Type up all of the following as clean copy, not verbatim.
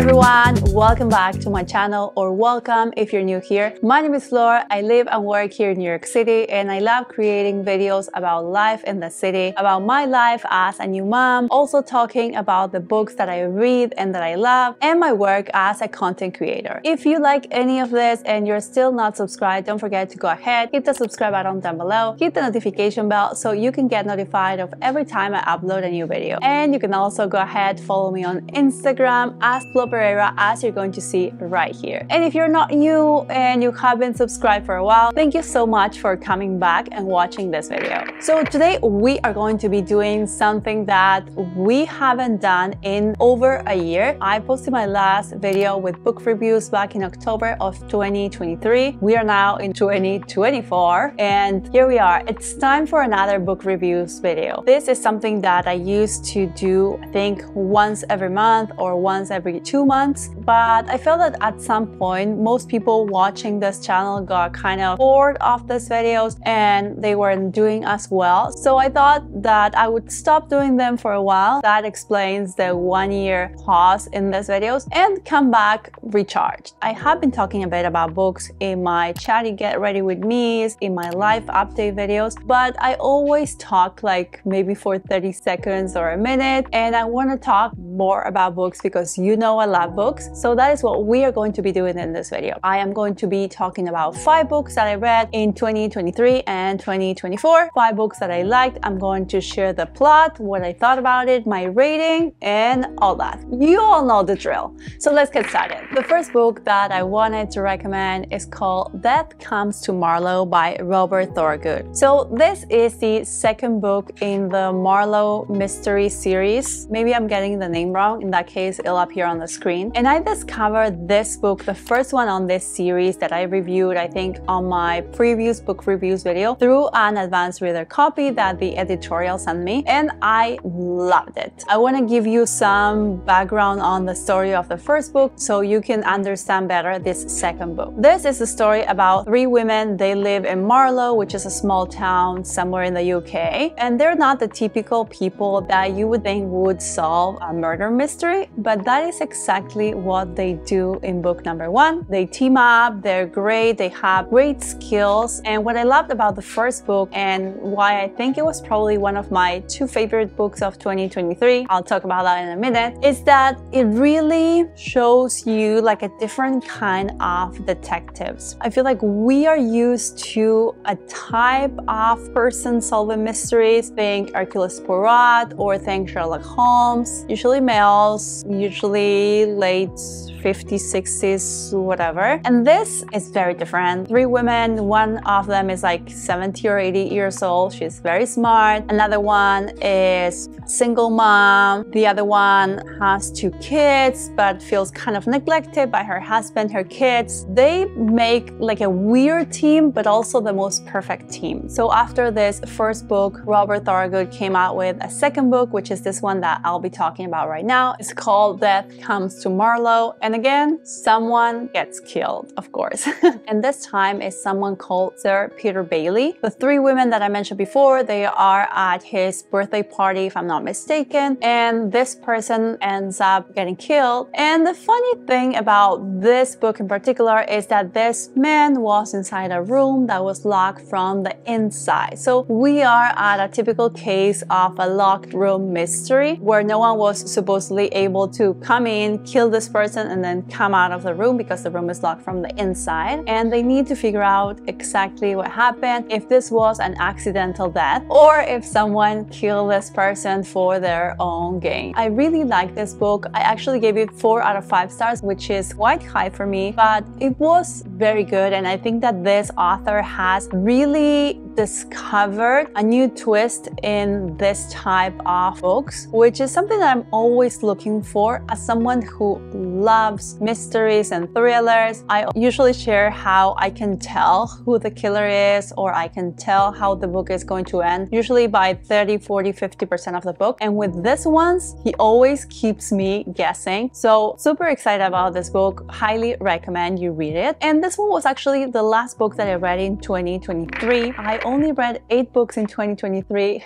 everyone, welcome back to my channel, or welcome if you're new here. My name is Flor. I live and work here in New York City, and I love creating videos about life in the city, about my life as a new mom, also talking about the books that I read and that I love, and my work as a content creator. If you like any of this and you're still not subscribed, don't forget to go ahead, hit the subscribe button down below, hit the notification bell so you can get notified of every time I upload a new video. And you can also go ahead, follow me on Instagram as Pereira, as you're going to see right here. And if you're not new and you haven't subscribed for a while, thank you so much for coming back and watching this video. So today we are going to be doing something that we haven't done in over a year. I posted my last video with book reviews back in October of 2023. We are now in 2024 and here we are. It's time for another book reviews video. This is something that I used to do, I think, once every month or once every 2 months, but I felt that at some point most people watching this channel got kind of bored of these videos and they weren't doing as well. So I thought that I would stop doing them for a while. That explains the 1-year pause in these videos and come back recharged. I have been talking a bit about books in my chatty get ready with me's, in my life update videos, but I always talk like maybe for 30 seconds or a minute, and I want to talk more about books because you know I love books. So that is what we are going to be doing in this video. I am going to be talking about 5 books that I read in 2023 and 2024, 5 books that I liked. I'm going to share the plot, what I thought about it, my rating, and all that. You all know the drill. So let's get started. The first book that I wanted to recommend is called Death Comes to Marlow by Robert Thorogood. So this is the second book in the Marlow mystery series. Maybe I'm getting the name wrong. In that case, it'll appear on the screen. And I discovered this book, the first one on this series that I reviewed, I think, on my previous book reviews video, through an advanced reader copy that the editorial sent me, and I loved it. I want to give you some background on the story of the first book so you can understand better this second book. This is a story about 3 women. They live in Marlow, which is a small town somewhere in the UK, and they're not the typical people that you would think would solve a murder mystery, but that is exactly what they do in book number 1. They team up, they're great, they have great skills, and what I loved about the first book and why I think it was probably one of my 2 favorite books of 2023, I'll talk about that in a minute, is that it really shows you like a different kind of detectives. I feel like we are used to a type of person solving mysteries, think Hercule Poirot or think Sherlock Holmes, usually males, usually late 50s, 60s, whatever. And this is very different. 3 women, one of them is like 70 or 80 years old. She's very smart. Another one is single mom. The other one has 2 kids, but feels kind of neglected by her husband, her kids. They make like a weird team, but also the most perfect team. So after this first book, Robert Thorogood came out with a second book, which is this one that I'll be talking about right now. It's called Death Comes to Marlow. And again, someone gets killed, of course. And this time is someone called Sir Peter Bailey. The 3 women that I mentioned before, they are at his birthday party, if I'm not mistaken, and this person ends up getting killed. And the funny thing about this book in particular is that this man was inside a room that was locked from the inside. So we are at a typical case of a locked room mystery where no one was supposedly able to come in, kill this person, and then come out of the room because the room is locked from the inside. And they need to figure out exactly what happened, if this was an accidental death or if someone killed this person for their own gain. I really like this book. I actually gave it 4 out of 5 stars, which is quite high for me, but it was very good. And I think that this author has really discovered a new twist in this type of books, which is something that I'm always looking for as someone who loves mysteries and thrillers. I usually share how I can tell who the killer is, or I can tell how the book is going to end, usually by 30, 40, 50% of the book. And with this ones, he always keeps me guessing. So super excited about this book. Highly recommend you read it. And this one was actually the last book that I read in 2023. I only read 8 books in 2023.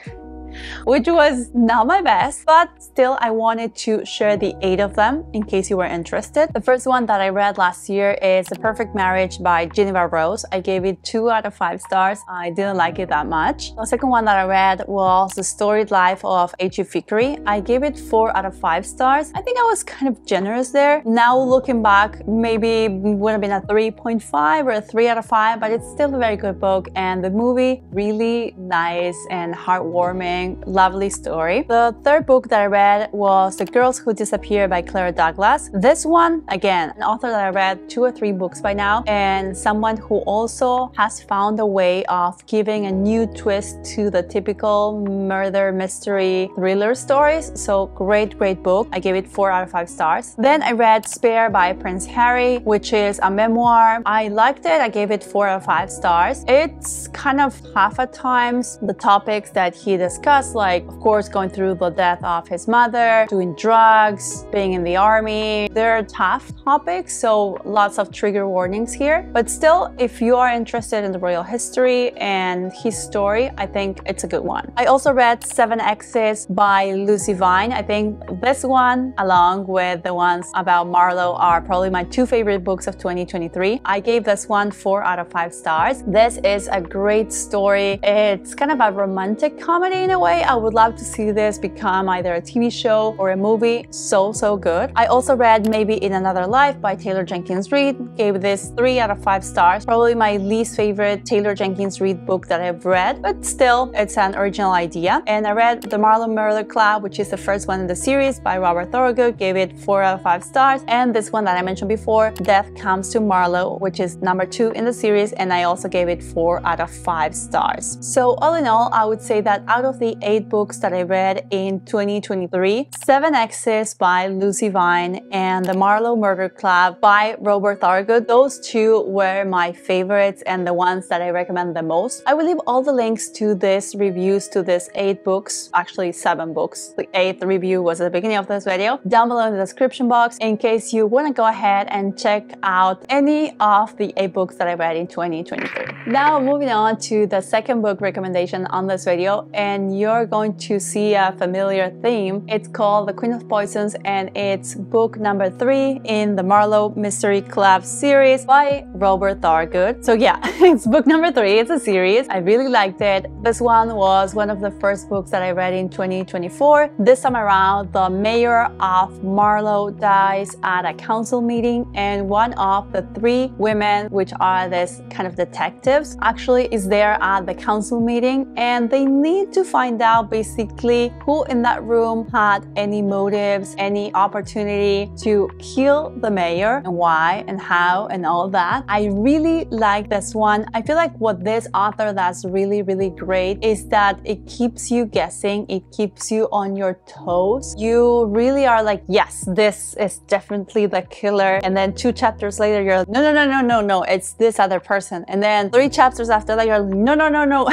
which was not my best, but still I wanted to share the 8 of them in case you were interested. The first one that I read last year is The Perfect Marriage by Geneva Rose. I gave it 2 out of 5 stars. I didn't like it that much. The second one that I read was The Storied Life of H.E. Vickery. I gave it 4 out of 5 stars. I think I was kind of generous there. Now looking back, maybe would have been a 3.5 or a 3 out of 5, but it's still a very good book, and the movie really nice and heartwarming, lovely story. The third book that I read was The Girls Who Disappear by Claire Douglas. This one, again, an author that I read 2 or 3 books by now, and someone who also has found a way of giving a new twist to the typical murder mystery thriller stories. So great book. I gave it 4 out of 5 stars. Then I read Spare by Prince Harry, which is a memoir. I liked it. I gave it 4 out of 5 stars. It's kind of half at times the topics that he discussed, like of course going through the death of his mother, doing drugs, being in the army. They're tough topics, so lots of trigger warnings here. But still, if you are interested in the royal history and his story, I think it's a good one. I also read 7 Exes by Lucy Vine. I think this one, along with the ones about Marlow, are probably my 2 favorite books of 2023. I gave this one 4 out of 5 stars. This is a great story. It's kind of a romantic comedy in a way. I would love to see this become either a TV show or a movie. So good. I also read Maybe in Another Life by Taylor Jenkins Reid. Gave this 3 out of 5 stars. Probably my least favorite Taylor Jenkins Reid book that I've read, but still, it's an original idea. And I read The Marlow Murder Club, which is the first one in the series by Robert Thorogood. Gave it 4 out of 5 stars. And this one that I mentioned before, Death Comes to Marlow, which is number 2 in the series, and I also gave it 4 out of 5 stars. So all in all, I would say that out of the 8 books that I read in 2023, 7 Exes by Lucy Vine and The Marlow Murder Club by Robert Thorogood, those 2 were my favorites and the ones that I recommend the most. I will leave all the links to these reviews to these 8 books, actually 7 books. The 8th review was at the beginning of this video, down below in the description box, in case you want to go ahead and check out any of the 8 books that I read in 2023. Now moving on to the second book recommendation on this video, and you're going to see a familiar theme. It's called The Queen of Poisons, and it's book number 3 in the Marlow Mystery Club series by Robert Thorogood. So yeah, it's book number 3. It's a series. I really liked it. This one was one of the first books that I read in 2024. This time around, the mayor of Marlow dies at a council meeting, and one of the 3 women, which are this kind of detectives, actually is there at the council meeting, and they need to find out basically who in that room had any motives, any opportunity to kill the mayor, and why and how and all that. I really like this one. I feel like what this author does really great is that it keeps you guessing, it keeps you on your toes. You really are like, yes, this is definitely the killer, and then 2 chapters later you're like, no, it's this other person, and then 3 chapters after that you're like, no,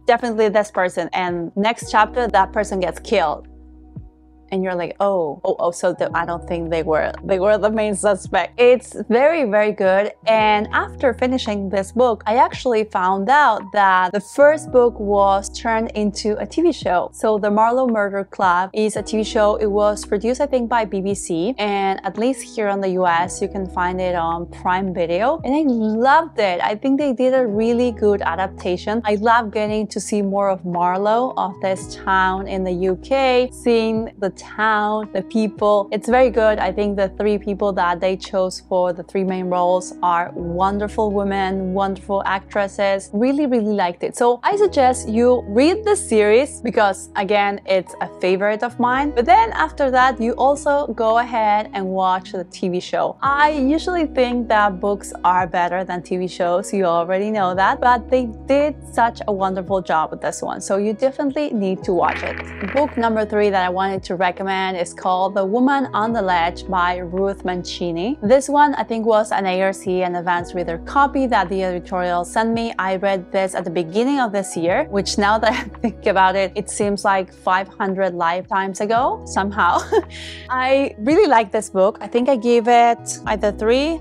definitely this person, and next chapter that person gets killed. And you're like, oh, so I don't think they were the main suspect. It's very good. And after finishing this book, I actually found out that the first book was turned into a TV show. So The Marlow Murder Club is a TV show. It was produced, I think, by BBC, and at least here in the US, you can find it on Prime Video. And I loved it. I think they did a really good adaptation. I love getting to see more of Marlow, of this town in the UK, seeing the town, the people. It's very good. I think the 3 people that they chose for the 3 main roles are wonderful women, wonderful actresses. Really liked it. So I suggest you read the series because, again, it's a favorite of mine. But then after that, you also go ahead and watch the TV show. I usually think that books are better than TV shows. You already know that. But they did such a wonderful job with this one. So you definitely need to watch it. Book number 3 that I wanted to recommend is called The Woman on the Ledge by Ruth Mancini. This one I think was an ARC, an advanced reader copy that the editorial sent me. I read this at the beginning of this year, which now that I think about it, it seems like 500 lifetimes ago somehow. I really like this book. I think I gave it either 3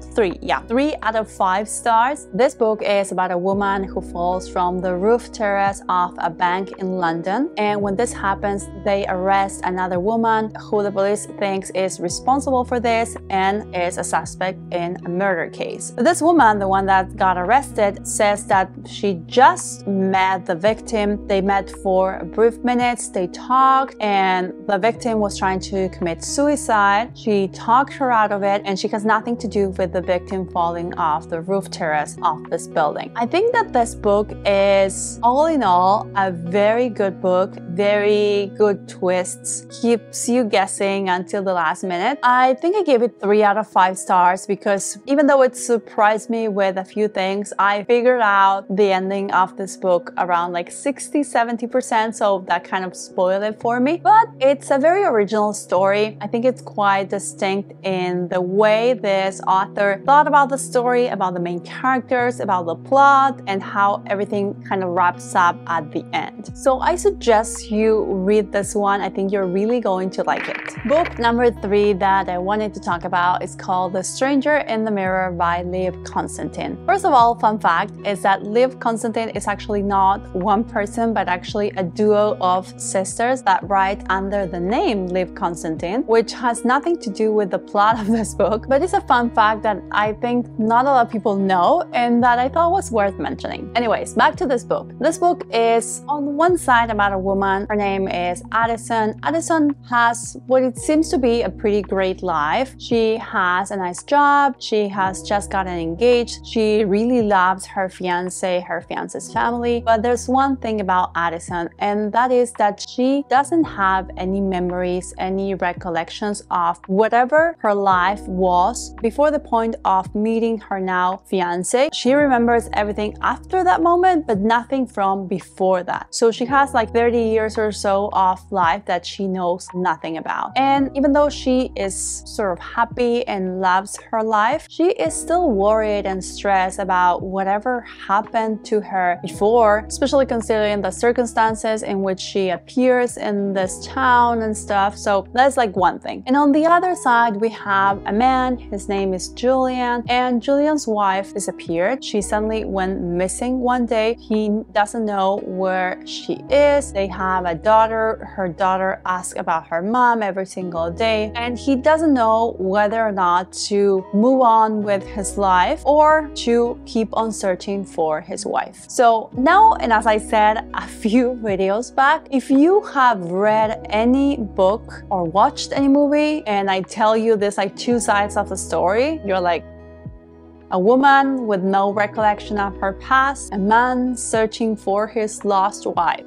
out of 5 stars. This book is about a woman who falls from the roof terrace of a bank in London, and when this happens, they arrest another woman who the police thinks is responsible for this and is a suspect in a murder case. But this woman, the one that got arrested, says that she just met the victim. They met for a brief minutes, they talked, and the victim was trying to commit suicide. She talked her out of it, and she has nothing to do with the victim falling off the roof terrace of this building. I think that this book is, all in all, a very good book, very good twists, keeps you guessing until the last minute. I think I gave it 3 out of 5 stars because even though it surprised me with a few things, I figured out the ending of this book around like 60-70%, so that kind of spoiled it for me. But it's a very original story. I think it's quite distinct in the way this author thought about the story, about the main characters, about the plot, and how everything kind of wraps up at the end. So I suggest you read this one. I think you're really going to like it. Book number 3 that I wanted to talk about is called The Stranger in the Mirror by Liv Constantine. First of all, fun fact is that Liv Constantine is actually not one person, but actually a duo of sisters that write under the name Liv Constantine, which has nothing to do with the plot of this book, but it's a fun fact that I think not a lot of people know and that I thought was worth mentioning. Anyways, back to this book. This book is on one side about a woman. Her name is Addison. Addison has what it seems to be a pretty great life. She has a nice job. She has just gotten engaged. She really loves her fiance, her fiance's family. But there's one thing about Addison, and that is that she doesn't have any memories, any recollections of whatever her life was before the point of meeting her now fiance. She remembers everything after that moment, but nothing from before that. So she has like 30 years or so of life that she knows nothing about. And even though she is sort of happy and loves her life, she is still worried and stressed about whatever happened to her before, especially considering the circumstances in which she appears in this town and stuff. So that's like one thing. And on the other side, we have a man. His name is Julian, and Julian's wife disappeared. She suddenly went missing one day. He doesn't know where she is. They have a daughter. Her daughter asks about her mom every single day, and he doesn't know whether or not to move on with his life or to keep on searching for his wife. So now, and as I said a few videos back, if you have read any book or watched any movie and I tell you there's like 2 sides of the story, you're like, a woman with no recollection of her past, a man searching for his lost wife.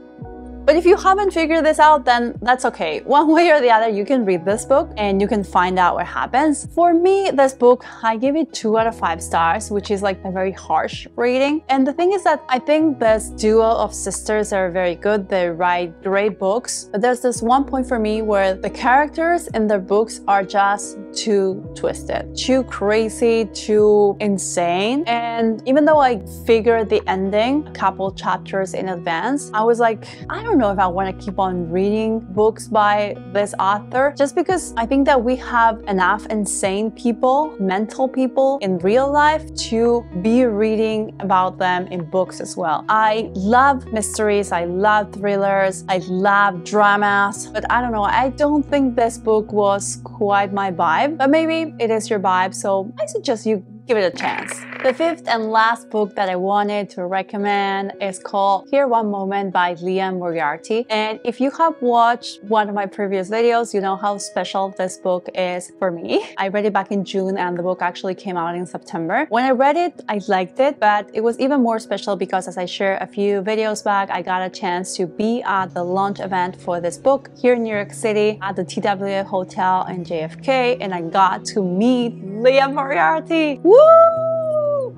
But if you haven't figured this out, then that's okay. One way or the other, you can read this book and you can find out what happens. For me, this book, I give it 2 out of 5 stars, which is like a very harsh rating. And the thing is that I think this duo of sisters are very good. They write great books. But there's this one point for me where the characters in their books are just too twisted, too crazy, too insane. And even though I figured the ending a couple chapters in advance, I was like, I don't know if I want to keep on reading books by this author, just because I think that we have enough insane people, mental people in real life to be reading about them in books as well. I love mysteries, I love thrillers, I love dramas, but I don't know, I don't think this book was quite my vibe, but maybe it is your vibe, so I suggest you give it a chance. The 5th and last book that I wanted to recommend is called Here One Moment by Leah Moriarty. And if you have watched one of my previous videos, you know how special this book is for me. I read it back in June and the book actually came out in September. When I read it, I liked it, but it was even more special because, as I shared a few videos back, I got a chance to be at the launch event for this book here in New York City at the TW Hotel in JFK, and I got to meet Leah Moriarty. Woo!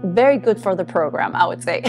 Very good for the program, I would say.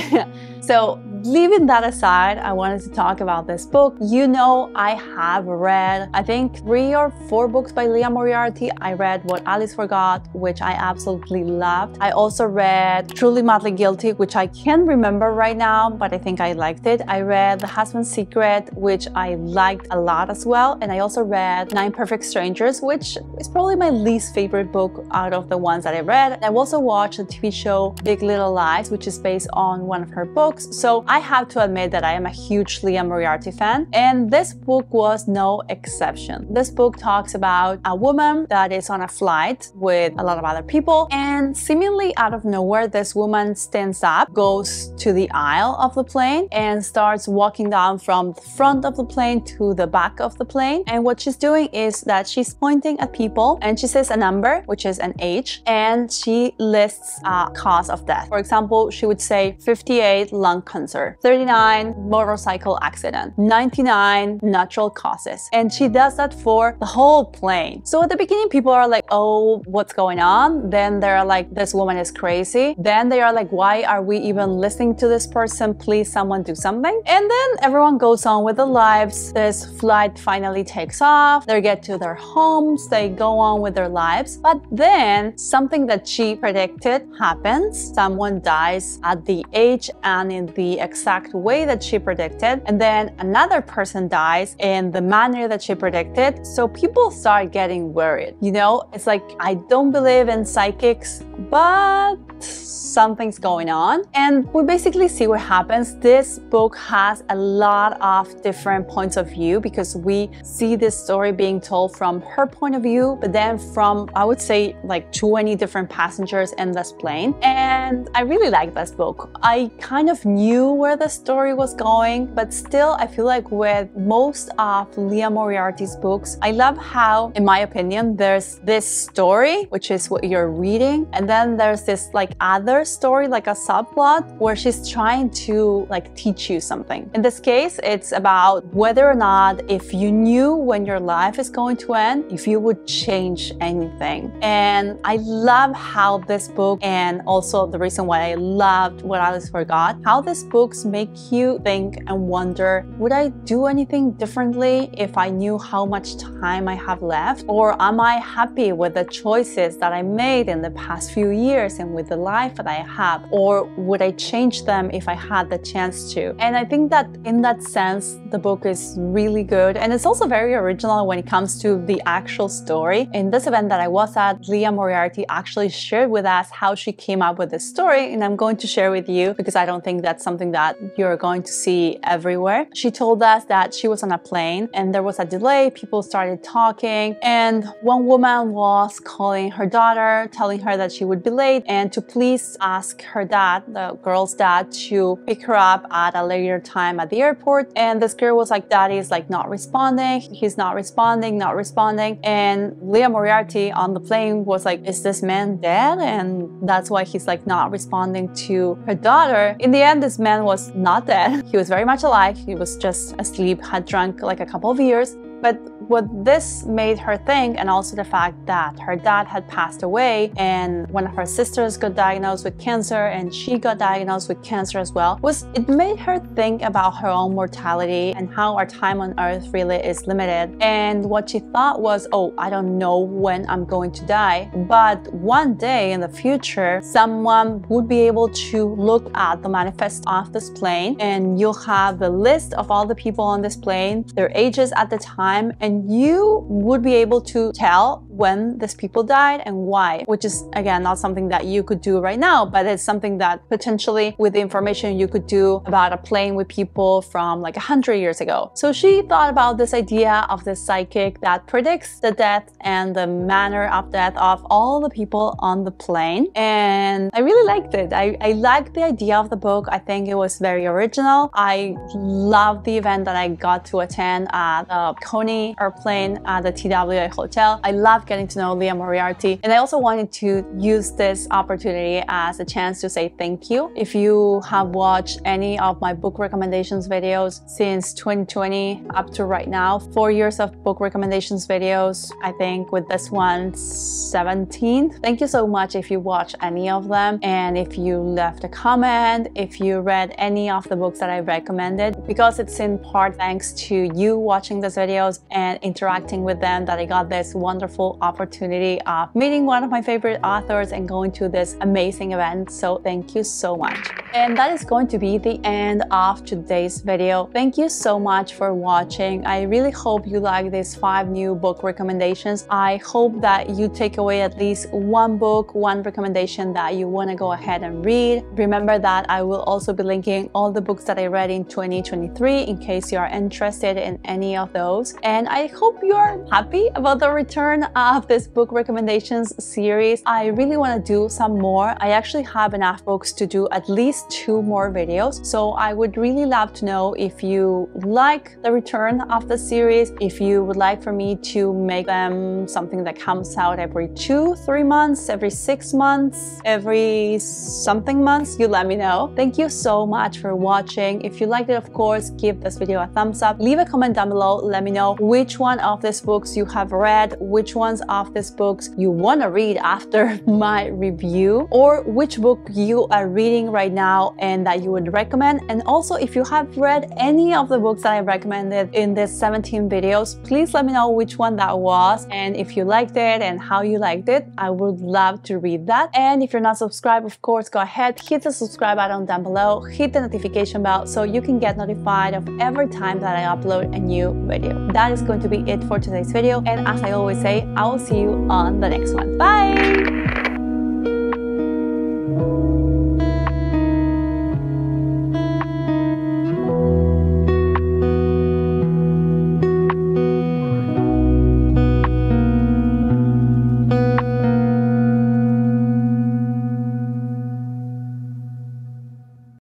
So leaving that aside, I wanted to talk about this book. You know, I have read, I think 3 or 4 books by Leah Moriarty. I read What Alice Forgot, which I absolutely loved. I also read Truly Madly Guilty, which I can't remember right now, but I think I liked it. I read The Husband's Secret, which I liked a lot as well. And I also read 9 Perfect Strangers, which is probably my least favorite book out of the ones that I read. I've also watched the TV show Big Little Lies, which is based on one of her books. So I have to admit that I am a huge Leah Moriarty fan, and this book was no exception. This book talks about a woman that is on a flight with a lot of other people, and seemingly out of nowhere, this woman stands up, goes to the aisle of the plane, and starts walking down from the front of the plane to the back of the plane. And what she's doing is that she's pointing at people, and she says a number, which is an age, and she lists a cause of death. For example, she would say 58 lung cancer, 39 motorcycle accident, 99 natural causes. And she does that for the whole plane. So at the beginning, people are like, oh, what's going on? Then they're like, this woman is crazy. Then they are like, why are we even listening to this person? Please, someone do something. And then everyone goes on with their lives. This flight finally takes off. They get to their homes. They go on with their lives. But then something that she predicted happens. Someone dies at the age and in the exact way that she predicted. And then another person dies in the manner that she predicted. So people start getting worried. You know, it's like, I don't believe in psychics, but something's going on. And we basically see what happens. This book has a lot of different points of view because we see this story being told from her point of view, but then from, I would say, like 20 different passengers in this plane. And I really like this book. I kind of knew where the story was going, but still, I feel like with most of Leah Moriarty's books, I love how, in my opinion, there's this story, which is what you're reading, and then there's this like other story, like a subplot, where she's trying to like teach you something. In this case, it's about whether or not, if you knew when your life is going to end, if you would change anything. And I love how this book, and also the reason why I loved What Alice Forgot, how these books make you think and wonder, would I do anything differently if I knew how much time I have left? Or am I happy with the choices that I made in the past few years and with the life that I have? Or would I change them if I had the chance to? And I think that in that sense, the book is really good. And it's also very original when it comes to the actual story. In this event that I was at, Leah Moriarty actually shared with us how she came up with this story. And I'm going to share with you because I don't think that's something that you're going to see everywhere. She told us that she was on a plane and there was a delay. People started talking, and one woman was calling her daughter, telling her that she would be late and to please ask her dad, the girl's dad, to pick her up at a later time at the airport. And this girl was like, Daddy is like not responding. He's not responding, not responding. And Leah Moriarty on the plane was like, is this man dead? And that's why he's like not responding to her daughter. In the end, this man was not dead. He was very much alive. He was just asleep, had drunk like a couple of years. But what this made her think, and also the fact that her dad had passed away and one of her sisters got diagnosed with cancer and she got diagnosed with cancer as well, was it made her think about her own mortality and how our time on earth really is limited. And what she thought was, oh, I don't know when I'm going to die, but one day in the future, someone would be able to look at the manifest of this plane and you'll have the list of all the people on this plane, their ages at the time, and you would be able to tell when these people died and why, which is again not something that you could do right now, but it's something that potentially with the information you could do about a plane with people from like 100 years ago. So she thought about this idea of this psychic that predicts the death and the manner of death of all the people on the plane, and I really liked it. I liked the idea of the book. I think it was very original. I loved the event that I got to attend at Coney our plane at the TWA hotel. I love getting to know Leah Moriarty, and I also wanted to use this opportunity as a chance to say thank you. If you have watched any of my book recommendations videos since 2020 up to right now, 4 years of book recommendations videos, I think with this one 17th. Thank you so much if you watched any of them, and if you left a comment, if you read any of the books that I recommended, because it's in part thanks to you watching these videos and interacting with them that I got this wonderful opportunity of meeting one of my favorite authors and going to this amazing event. So thank you so much. And that is going to be the end of today's video. Thank you so much for watching. I really hope you like these 5 new book recommendations. I hope that you take away at least one book, one recommendation that you want to go ahead and read. Remember that I will also be linking all the books that I read in 2023 in case you are interested in any of those. And I hope you're happy about the return of this book recommendations series. I really want to do some more. I actually have enough books to do at least 2 more videos. So I would really love to know if you like the return of the series, if you would like for me to make them something that comes out every 2-3 months, every 6 months, every something months, you let me know. Thank you so much for watching. If you liked it, of course, give this video a thumbs up. Leave a comment down below. Let me know which one of these books you have read, which ones of these books you want to read after my review, or which book you are reading right now and that you would recommend. And also, if you have read any of the books that I recommended in this 17 videos, please let me know which one that was, and if you liked it and how you liked it. I would love to read that. And if you're not subscribed, of course, go ahead, hit the subscribe button down below, hit the notification bell so you can get notified of every time that I upload a new video. That is going to be it for today's video, and as I always say, I will see you on the next one. Bye!